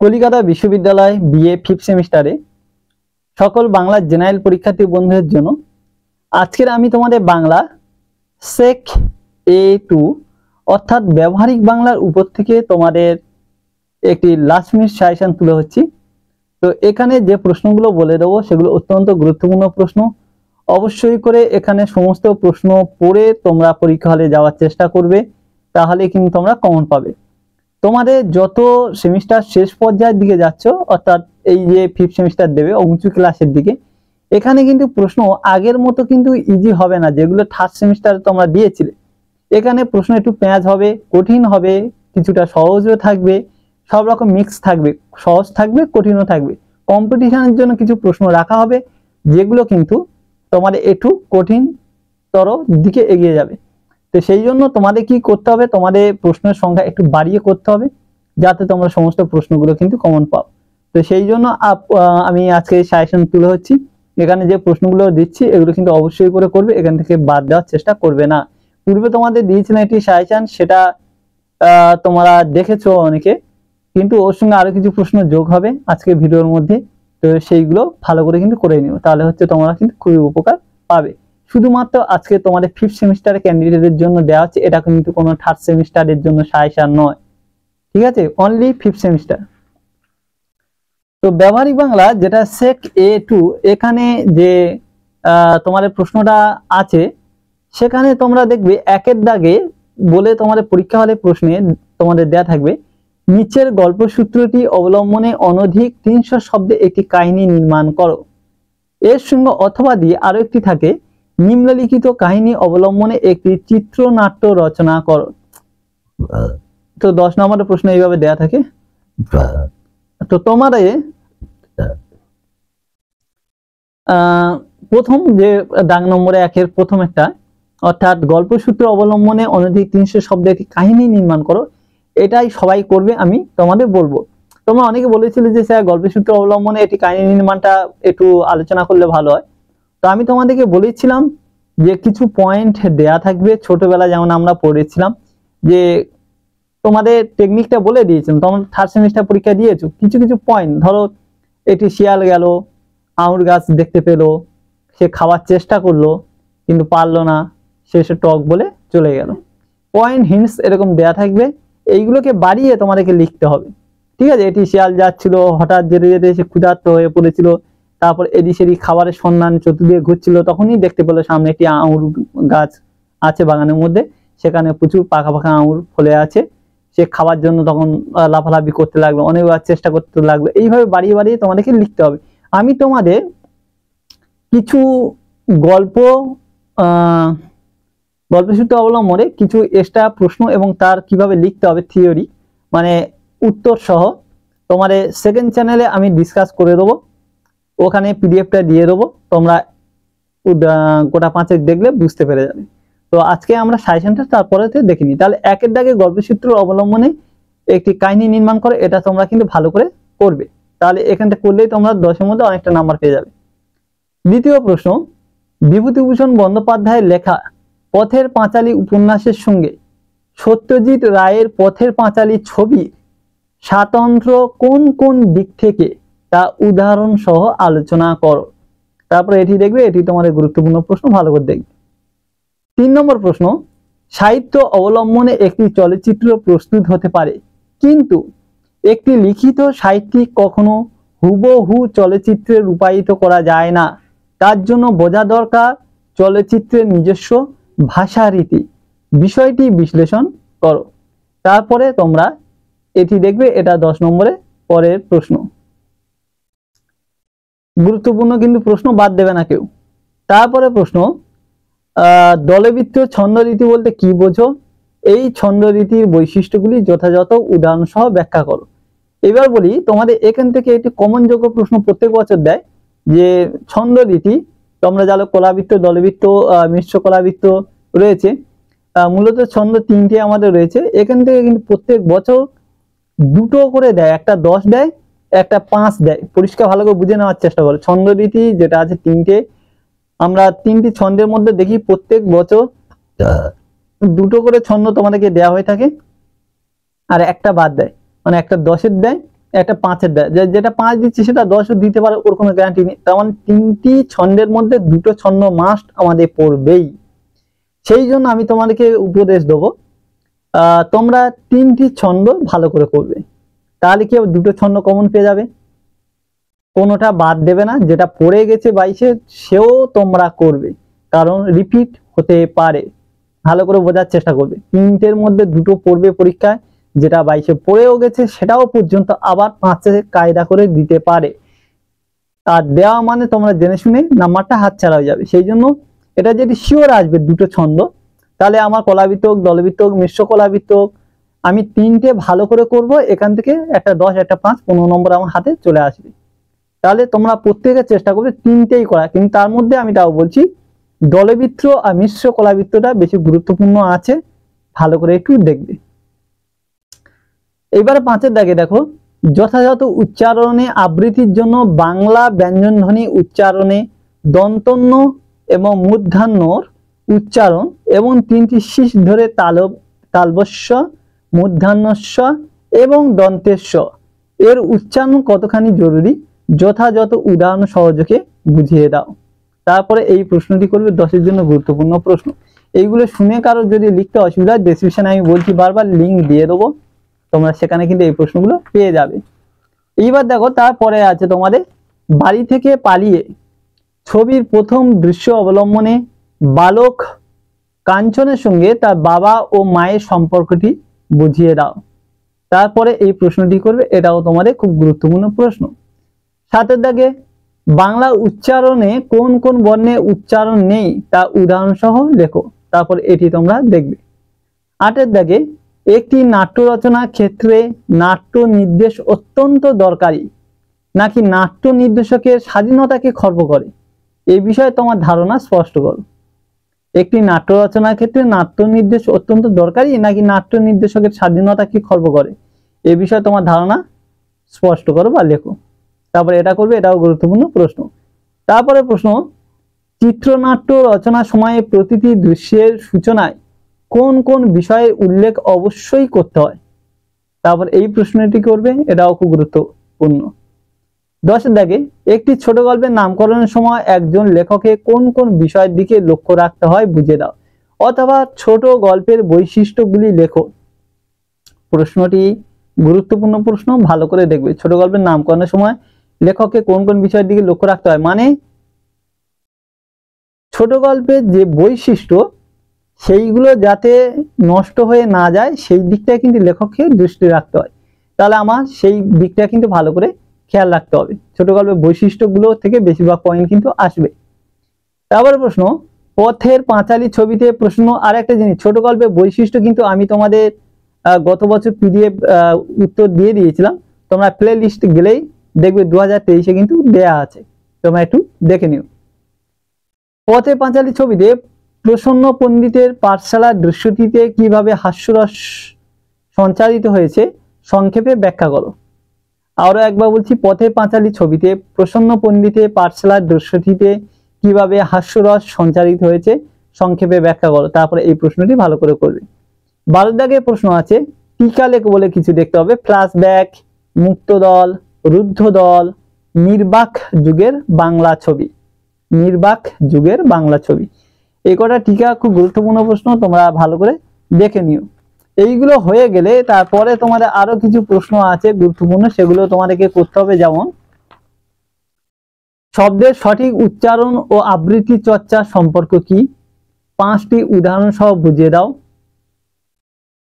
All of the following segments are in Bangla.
কলিকাতা বিশ্ববিদ্যালয় বিএ 5th সেমিস্টারে সকল বাংলা জেনারেল পরীক্ষার্থী বন্ধুদের জন্য আজকের আমি তোমাদের বাংলা সেক A2 অর্থাৎ ব্যবহারিক বাংলার উপর থেকে তোমাদের একটি লাস্ট মিনিট সাজেশন তুলে হচ্ছি। তো এখানে যে প্রশ্নগুলো বলে দেবো সেগুলো অত্যন্ত গুরুত্বপূর্ণ প্রশ্ন। অবশ্যই করে এখানে সমস্ত প্রশ্ন পড়ে তোমরা পরীক্ষা হলে যাওয়ার চেষ্টা করবে, তাহলে কিন্তু তোমরা কমন পাবে। তোমাদের যত সেমিস্টার শেষ পর্যায়ের দিকে যাচ্ছ, অর্থাৎ এই যে 5th সেমিস্টার দেবে উঁচু ক্লাসের দিকে, এখানে কিন্তু প্রশ্ন আগের মতো কিন্তু ইজি হবে না, যেগুলো 3rd সেমিস্টারে তোমরা দিয়েছিলে। এখানে প্রশ্ন একটু পেঁয়াজ হবে, কঠিন হবে, কিছুটা সহজও থাকবে, সব রকম মিক্স থাকবে, সহজ থাকবে, কঠিনও থাকবে। কম্পিটিশনের জন্য কিছু প্রশ্ন রাখা হবে যেগুলো কিন্তু তোমাদের একটু কঠিনতর দিকে এগিয়ে যাবে। তো সেই জন্য তোমাদের কি করতে হবে, তোমাদের প্রশ্নের সংখ্যা একটু বাড়িয়ে করতে হবে যাতে তোমরা সমস্ত প্রশ্নগুলো কিন্তু কমন পাও। তো সেই জন্য আমি আজকে সাজেশন তুলে হচ্ছি। এখানে যে প্রশ্নগুলো দিচ্ছি এগুলো কিন্তু অবশ্যই করে করবে, এখান থেকে বাদ দেওয়ার চেষ্টা করবে না। পূর্বে তোমাদের দিয়েছিলাম একটি সাজেশন, সেটা তোমরা দেখেছো অনেকে, কিন্তু ওর সঙ্গে আরো কিছু প্রশ্ন যোগ হবে আজকে ভিডিওর মধ্যে। তো সেইগুলো ভালো করে কিন্তু করে নিও, তাহলে হচ্ছে তোমরা কিন্তু খুবই উপকার পাবে। শুধুমাত্র আজকে তোমাদের 5th সেমিস্টারের ক্যান্ডিডেটের জন্য দেওয়া হচ্ছে, এটা কিন্তু কোনো 3rd সেমিস্টারের জন্য সাজেশন নয়, ঠিক আছে? Only 5th semester. তো ব্যবহারিক বাংলা যেটা সেক A2, এখানে যে তোমাদের প্রশ্নটা আছে সেখানে তোমরা দেখবে একের দাগে বলে তোমাদের পরীক্ষা হলে প্রশ্নে তোমাদের দেয়া থাকবে, নিচের গল্পসূত্রটি অবলম্বনে অনধিক 300 শব্দে একটি কাহিনী নির্মাণ করো। এর সঙ্গে অথবা দিয়ে আরো একটি থাকে, নিম্নলিখিত কাহিনী অবলম্বনে একটি চিত্রনাট্য রচনা করো। তো 10 নম্বরের প্রশ্ন এইভাবে দেয়া থাকে। তো তোমাদের প্রথম যে দাগ নম্বরে 1-এর প্রথম একটা, অর্থাৎ গল্পসূত্র অবলম্বনে অনধিক 300 শব্দে একটি কাহিনী নির্মাণ করো, এটাই সবাই করবে, আমি তোমাদের বলবো। তোমরা অনেকে বলেছিলে যে স্যার গল্পসূত্র অবলম্বনে একটি কাহিনী নির্মাণটা একটু আলোচনা করলে ভালো হয়। তো আমি তোমাদেরকে বলেছিলাম যে কিছু পয়েন্ট দেয়া থাকবে, ছোটবেলা যেমন আমরা পড়েছিলাম যে তোমাদের টেকনিকটা বলে দিয়েছিলাম, তোমরা 3rd সেমিস্টার পরীক্ষা দিয়েছো। কিছু কিছু পয়েন্ট, ধরো এটি শিয়াল গেল, আঙুর গাছ দেখতে পেলো, সে খাওয়ার চেষ্টা করলো কিন্তু পারলো না, শেষে টক বলে চলে গেল। পয়েন্ট হিন্টস এরকম দেয়া থাকবে, এইগুলোকে বাড়িয়ে তোমাদেরকে লিখতে হবে, ঠিক আছে? এটি শিয়াল যাচ্ছিল, হঠাৎ যেতে যেতে সে ক্ষুধার্ত হয়ে পড়েছিল, তারপর এদিক সেদিক খাবারের সন্ধান চতুর্দিকে ঘুরছিল, তখনই দেখতে পেলো সামনে একটি আঙুর গাছ আছে বাগানের মধ্যে, সেখানে প্রচুর পাকা পাকা আঙুর ফলে আছে। সে খাবার জন্য তখন লাফালাফি করতে লাগলো, অনেকবার চেষ্টা করতে লাগলো। এইভাবে বাড়িয়ে বাড়িয়ে তোমাদেরকে লিখতে হবে। আমি তোমাদের কিছু গল্পসূত্র অবলম্বনে কিছু এক্সট্রা প্রশ্ন এবং তার কিভাবে লিখতে হবে থিওরি, মানে উত্তর সহ তোমাদের 2nd চ্যানেলে আমি ডিসকাস করে দেবো, ওখানে পিডিএফটা দিয়ে দেবো, তোমরা গোটা 5 দেখলে বুঝতে পেরে যাবে। তো আজকে আমরা সাজেশনটা তারপরে দেখে নিই। তাহলে 1-এর দাগে গল্পসূত্র অবলম্বনে একটি কাহিনী নির্মাণ করে, এটা তোমরা কিন্তু ভালো করে করবে, তাহলে এখানটা করলেই তোমরা 10-এর মধ্যে অনেকটা নাম্বার পেয়ে যাবে। দ্বিতীয় প্রশ্ন, বিভূতিভূষণ বন্দ্যোপাধ্যায়ের লেখা পথের পাঁচালী উপন্যাসের সঙ্গে সত্যজিৎ রায়ের পথের পাঁচালী ছবি স্বাতন্ত্র্য কোন কোন দিক থেকে তা উদাহরণ সহ আলোচনা করো। তারপরে এটি দেখবে, এটি তোমাদের গুরুত্বপূর্ণ প্রশ্ন, ভালো করে দেখবে। 3 নম্বর প্রশ্ন, সাহিত্য অবলম্বনে একটি চলচ্চিত্র প্রস্তুত হতে পারে, কিন্তু একটি লিখিত সাহিত্যিক কখনো হুবহু চলচ্চিত্রে রূপায়িত করা যায় না, তার জন্য বোঝা দরকার চলচ্চিত্রের নিজস্ব ভাষা রীতি, বিষয়টি বিশ্লেষণ করো। তারপরে তোমরা এটি দেখবে, এটা 10 নম্বরে পরের প্রশ্ন, গুরুত্বপূর্ণ কিন্তু প্রশ্ন, বাদ দেবে না কেউ। তারপরে প্রশ্ন, দলবৃত্ত ছন্দরীতি বলতে কি বোঝো, এই ছন্দরীতির বৈশিষ্ট্যগুলি যথাযথ উদাহরণ সহ ব্যাখ্যা করো। এবার বলি, তোমাদের এখান থেকে একটি কমনযোগ্য প্রশ্ন প্রত্যেক বছর দেয় যে ছন্দরীতি, তোমরা জানো কলাবৃত্ত, দলবৃত্ত, মিশ্র কলাবৃত্ত রয়েছে, মূলত ছন্দ 3টে আমাদের রয়েছে। এখান থেকে কিন্তু প্রত্যেক বছর 2টো করে দেয়, একটা 10 দেয়, একটা 5 দেয়। পরিষ্কার ভালো করে বুঝে নেওয়ার চেষ্টা করো। ছন্দরীতি যেটা আছে 3টে, আমরা 3টি ছন্দের মধ্যে দেখি প্রত্যেক বছর 2টো করে ছন্দ তোমাদেরকে দেওয়া হয়ে থাকে, আর একটা বাদ দেয়, মানে একটা 10-এর দেয়, একটা 5-এর দেয়, যেটা 5 দিচ্ছে সেটা 10ও দিতে পারে, ওর কোনো গ্যারান্টি নেই। তার মানে 3টি ছন্দের মধ্যে 2টো ছন্দ মাস্ট আমাদের পড়বেই। সেই জন্য আমি তোমাদেরকে উপদেশ দেবো, তোমরা 3টি ছন্দ ভালো করে করবে, তাহলে কি 2টো ছন্দ কমন পেয়ে যাবে, কোনোটা বাদ দেবে না। যেটা পড়ে গেছে 22-এ সেও তোমরা করবে, কারণ রিপিট হতে পারে। ভালো করে বোঝার চেষ্টা করবে, 3টের মধ্যে 2টো পড়বে পরীক্ষায়, যেটা 22-এ পড়েও গেছে সেটাও পর্যন্ত আবার 5-এ কায়দা করে দিতে পারে। আর দেওয়া মানে তোমরা জেনে শুনে নাম্বারটা হাতছাড়া হয়ে যাবে। সেই জন্য এটা যদি শিওর আসবে 2টো ছন্দ, তাহলে আমার কলাবিতক, দলবিতক, মিশ্র কলাবিতক আমি 3টে ভালো করে করব, এখান থেকে একটা 10, একটা 5, 15 নম্বর আমার হাতে চলে আসবে। তাহলে তোমরা প্রত্যেকে চেষ্টা করবে 3টেই করা, কিন্তু তার মধ্যে আমি তাও বলছি দলবৃত্ত আর মিশ্র কলাবৃত্তটা বেশি গুরুত্বপূর্ণ আছে, ভালো করে একটু দেখবে। এবারে 5-এর দাগে দেখো, যথাযথ উচ্চারণে আবৃত্তির জন্য বাংলা ব্যঞ্জনধ্বনি উচ্চারণে দন্তন্য এবং মূর্ধন্যর উচ্চারণ এবং 3টি শীষ ধরে তালবস্য, মূর্ধন্যস্য এবং দন্তেস্য এর উচ্চারণ কতখানি জরুরি যথাযথ উদাহরণ সহযোগে বুঝিয়ে দাও। তারপরে এই প্রশ্নটি করবে 10-এর জন্য গুরুত্বপূর্ণ প্রশ্ন। এইগুলো শুনে কারো যদি লিখতে অসুবিধা, ডেসক্রিপশনে আমি বলছি বারবার, লিঙ্ক দিয়ে দেবো, তোমরা সেখানে কিন্তু এই প্রশ্নগুলো পেয়ে যাবে। এইবার দেখো, তারপরে আছে তোমাদের বাড়ি থেকে পালিয়ে ছবির প্রথম দৃশ্য অবলম্বনে বালক কাঞ্চনের সঙ্গে তার বাবা ও মায়ের সম্পর্কটি বুঝিয়ে দাও। তারপরে এই প্রশ্নটি করবে, এটাও তোমাদের খুব গুরুত্বপূর্ণ প্রশ্ন। 7-এর দাগে বাংলা উচ্চারণে কোন কোন বর্ণে উচ্চারণ নেই তা উদাহরণ সহ লেখো। তারপর এটি তোমরা দেখবে। 8-এর দাগে একটি নাট্য রচনার ক্ষেত্রে নাট্য নির্দেশ অত্যন্ত দরকারি নাকি নাট্য নির্দেশকের স্বাধীনতাকে খর্ব করে, এই বিষয়ে তোমার ধারণা স্পষ্ট করো। একটি নাট্য রচনার ক্ষেত্রে নাট্য নির্দেশ অত্যন্ত দরকারি নাকি নাট্য নির্দেশকের স্বাধীনতাকে খর্ব করে, এই বিষয়ে তোমার ধারণা স্পষ্ট করো বা লেখো। তারপরে এটা করবে, এটাও গুরুত্বপূর্ণ প্রশ্ন। তারপরে প্রশ্ন, চিত্রনাট্য রচনার সময়ে প্রতিটি দৃশ্যের সূচনায় কোন কোন বিষয়ের উল্লেখ অবশ্যই করতে হয়। তারপর এই প্রশ্নটি করবে, এটাও খুব গুরুত্বপূর্ণ। 10-এর দাগে একটি ছোট গল্পের নামকরণের সময় একজন লেখকের কোন কোন বিষয়ের দিকে লক্ষ্য রাখতে হয় বুঝিয়ে দাও, অথবা ছোট গল্পের বৈশিষ্ট্যগুলি লেখো। প্রশ্নটি গুরুত্বপূর্ণ প্রশ্ন, ভালো করে দেখবে। ছোট গল্পের নামকরণের সময় লেখককে কোন কোন বিষয়ের দিকে লক্ষ্য রাখতে হয়, মানে ছোট গল্পের যে বৈশিষ্ট্য সেইগুলো যাতে নষ্ট হয়ে না যায় সেই দিকটা কিন্তু লেখককে দৃষ্টি রাখতে হয়। তাহলে আমার সেই দিকটা কিন্তু ভালো করে খেয়াল রাখতে হবে, ছোট গল্পের বৈশিষ্ট্যগুলো থেকে বেশিরভাগ পয়েন্ট কিন্তু আসবে। তারপরে প্রশ্ন, পথের পাঁচালী ছবিতে প্রশ্ন। আর একটা জিনিস, ছোট গল্পের বৈশিষ্ট্য কিন্তু আমি তোমাদের গত বছর PDF উত্তর দিয়ে দিয়েছিলাম, তোমরা প্লে লিস্ট গেলেই দেখবে 2023-এ কিন্তু দেয়া আছে, তোমরা একটু দেখে নিও। পথের পাঁচালী ছবিতে প্রসন্ন পণ্ডিতের পাঠশালার দৃশ্যটিতে কিভাবে হাস্যরস সঞ্চারিত হয়েছে সংক্ষেপে ব্যাখ্যা করো। আরো একবার বলছি, পথের পাঁচালী ছবিতে প্রসন্ন পণ্ডিতের পাঠশালার দৃশ্যটিতে কিভাবে হাস্যরস সঞ্চারিত হয়েছে সংক্ষেপে ব্যাখ্যা করো। তারপরে এই প্রশ্নটি ভালো করে করবে। 12-এর দাগে প্রশ্ন আছে, টিকা লেখ বলে কিছু দেখতে হবে। ফ্ল্যাশব্যাক, মুক্তদল, রুদ্ধদল, নির্বাক যুগের বাংলা ছবি, নির্বাক যুগের বাংলা ছবি, এই কটা টিকা খুব গুরুত্বপূর্ণ প্রশ্ন, তোমরা ভালো করে দেখে নিও। এইগুলো হয়ে গেলে তারপরে তোমাদের আরো কিছু প্রশ্ন আছে গুরুত্বপূর্ণ, সেগুলো তোমাদেরকে করতে হবে। যেমন শব্দের সঠিক উচ্চারণ ও আবৃত্তি চর্চার সম্পর্ক কি, 5টি উদাহরণ সহ বুঝিয়ে দাও।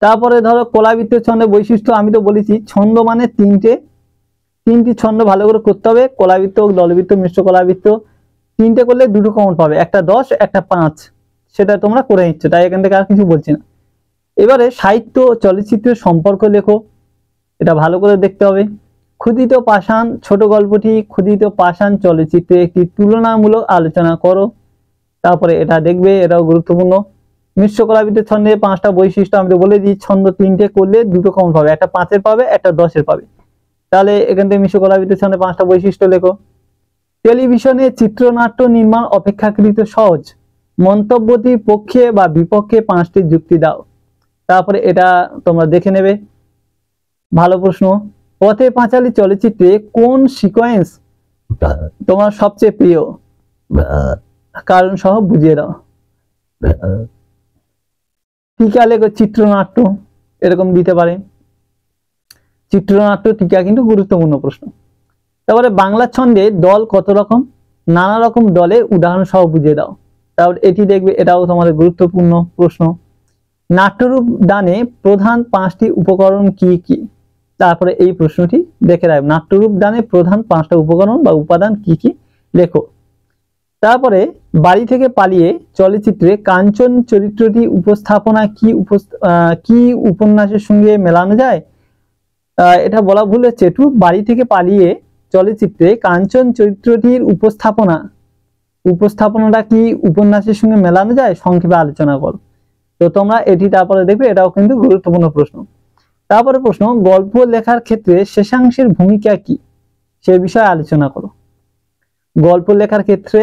তারপরে ধরো কলাবৃত্ত ছন্দের বৈশিষ্ট্য, আমি তো বলেছি ছন্দ মানে 3টি ছন্দ ভালো করে করতে হবে, কলাবৃত্ত, দলবৃত্ত, মিশ্র কলাবৃত্ত। 3টে করলে 2টো কমন পাবে, একটা 10, একটা 5, সেটা তোমরা করে নিচ্ছ, তাই এখান থেকে আর কিছু বলছি না। এবারে সাহিত্য চলচ্চিত্রের সম্পর্ক লেখো, এটা ভালো করে দেখতে হবে। ক্ষুদিত পাষাণ ছোট গল্পটি ক্ষুদিত পাষাণ চলচ্চিত্রে একটি তুলনামূলক আলোচনা করো। তারপরে এটা দেখবে, এটাও গুরুত্বপূর্ণ। মিশ্র কলাবৃত্তের ছন্দে 5টা বৈশিষ্ট্য আমি তো বলে দিই, ছন্দ 3টে করলে 2টো কমন পাবে, একটা 5-এর পাবে, একটা 10-এর পাবে। তাহলে এখান থেকে মিশ্র কলাবৃত্তের ছন্দে 5টা বৈশিষ্ট্য লেখো। টেলিভিশনে চিত্রনাট্য নির্মাণ অপেক্ষাকৃত সহজ, মন্তব্যটির পক্ষে বা বিপক্ষে 5টি যুক্তি দাও। তারপরে এটা তোমরা দেখে নেবে, ভালো প্রশ্ন। পথে পাঁচালী চলচ্চিত্রে কোন সিকোয়েন্স তোমার সবচেয়ে প্রিয়, কারণ সহ বুঝিয়ে দাও। টিকা লেখো চিত্রনাট্য, এরকম দিতে পারে। চিত্রনাট্য টিকা কিন্তু গুরুত্বপূর্ণ প্রশ্ন। তারপরে বাংলা ছন্দে দল কত রকম, নানা রকম দলের উদাহরণ সহ বুঝিয়ে দাও। তারপর এটি দেখবে, এটাও তোমাদের গুরুত্বপূর্ণ প্রশ্ন। নাট্যরূপ দানে প্রধান 5টি উপকরণ কি কি, তারপরে এই প্রশ্নটি দেখে রাখবে। নাট্যরূপ দানে প্রধান 5টা উপকরণ বা উপাদান কি কি লেখো। তারপরে বাড়ি থেকে পালিয়ে চলচ্চিত্রে কাঞ্চন চরিত্রটি উপস্থাপনা কি উপন্যাসের সঙ্গে মেলানো যায়। এটা বলা ভুল হচ্ছে একটু। বাড়ি থেকে পালিয়ে চলচ্চিত্রে কাঞ্চন চরিত্রটির উপস্থাপনাটা কি উপন্যাসের সঙ্গে মেলানো যায়, সংক্ষেপে আলোচনা করো। তো তোমরা এটি তারপরে দেখবে, এটাও কিন্তু গুরুত্বপূর্ণ প্রশ্ন। তারপরে প্রশ্ন, গল্প লেখার ক্ষেত্রে শেষাংশের ভূমিকা কি, সে বিষয়ে আলোচনা করো। গল্প লেখার ক্ষেত্রে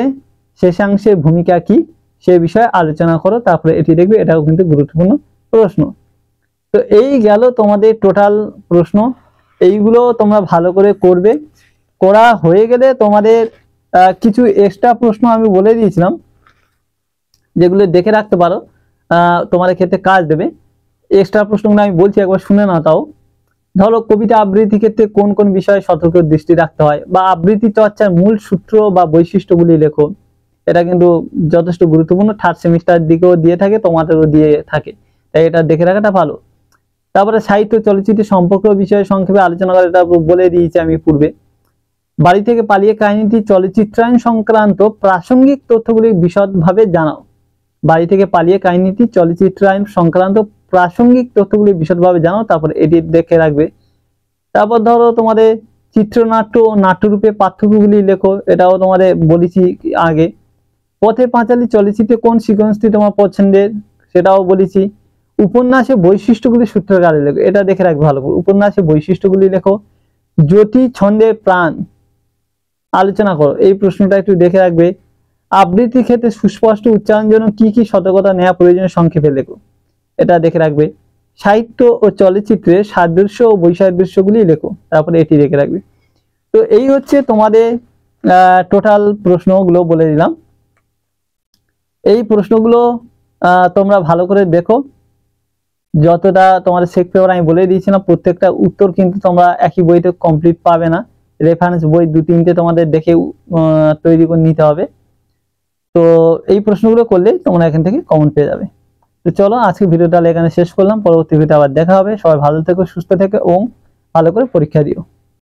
শেষাংশের ভূমিকা কি, সে বিষয়ে আলোচনা করো। তারপরে এটি দেখবে, এটাও কিন্তু গুরুত্বপূর্ণ প্রশ্ন। তো এই গেল তোমাদের টোটাল প্রশ্ন। এইগুলো তোমরা ভালো করে করবে। করা হয়ে গেলে তোমাদের কিছু এক্সট্রা প্রশ্ন আমি বলে দিয়েছিলাম, যেগুলো দেখে রাখতে পারো, তোমাদের ক্ষেত্রে কাজ দেবে। এক্সট্রা প্রশ্নগুলো আমি বলছি, একবার শুনে নাও। তাও ধরো, কবিতা আবৃত্তি ক্ষেত্রে কোন কোন বিষয়ে সতর্ক দৃষ্টি রাখতে হয়, বা আবৃত্তি চর্চার মূল সূত্র বা বৈশিষ্ট্যগুলি লেখো। এটা কিন্তু যথেষ্ট গুরুত্বপূর্ণ। 3rd সেমিস্টার দিকেও দিয়ে থাকে, তোমাদেরও দিয়ে থাকে, তাই এটা দেখে রাখাটা ভালো। তারপরে সাহিত্য চলচ্চিত্র সম্পর্ক বিষয়ে সংক্ষেপে আলোচনা করে, এটা বলে দিয়েছি আমি পূর্বে। বাড়ি থেকে পালিয়ে কাহিনীটি চলচ্চিত্রায়ন সংক্রান্ত প্রাসঙ্গিক তথ্যগুলি বিশদভাবে জানাও। বাড়ি থেকে পালিয়ে কাহিনীটি চলচ্চিত্রায়ন সংক্রান্ত প্রাসঙ্গিক তথ্যগুলি বিশদভাবে জানাও। তারপরে এটি দেখে রাখবে। তারপর ধরো, তোমাদের চিত্রনাট্য ও নাট্যরূপে পার্থক্যগুলি লেখো। এটাও তোমাদের বলেছি আগে। পথে পাঁচালী চলচ্চিত্রে কোন সিকোয়েন্সটি তোমার পছন্দের, সেটাও বলেছি। উপন্যাসের বৈশিষ্ট্যগুলি সূত্রকারে লেখো। এটা দেখে রাখবে ভালো করে। উপন্যাসের বৈশিষ্ট্যগুলি লেখো। জ্যোতি ছন্দের প্রাণ আলোচনা করো। এই প্রশ্নটা একটু দেখে রাখবে। আবৃত্তির ক্ষেত্রে সুস্পষ্ট উচ্চারণের জন্য কি কি সতর্কতা নেওয়া প্রয়োজন, সংক্ষেপে লেখো। এটা দেখে রাখবে। সাহিত্য ও চলচ্চিত্রে সাদৃশ্য ও বৈসাদৃশ্যগুলি লেখো। তারপরে এটি দেখে রাখবে। তো এই হচ্ছে তোমাদের টোটাল প্রশ্নগুলো বলে দিলাম। এই প্রশ্নগুলো তোমরা ভালো করে দেখো। যতটা তোমাদের চেক পেপার আমি বলে দিয়েছিলাম, প্রত্যেকটা উত্তর কিন্তু তোমরা একই বইতে কমপ্লিট পাবে না। রেফারেন্স বই 2-3টে তোমাদের দেখে তৈরি করে নিতে হবে। তো এই প্রশ্নগুলো করলে তোমরা এখান থেকে কমন পেয়ে যাবে। তো চলো, আজকে ভিডিওটা এখানে শেষ করলাম। পরবর্তী ভিডিওতে আবার দেখা হবে। সবাই ভালো থেকো, সুস্থ থেকো এবং ভালো করে পরীক্ষা দিও।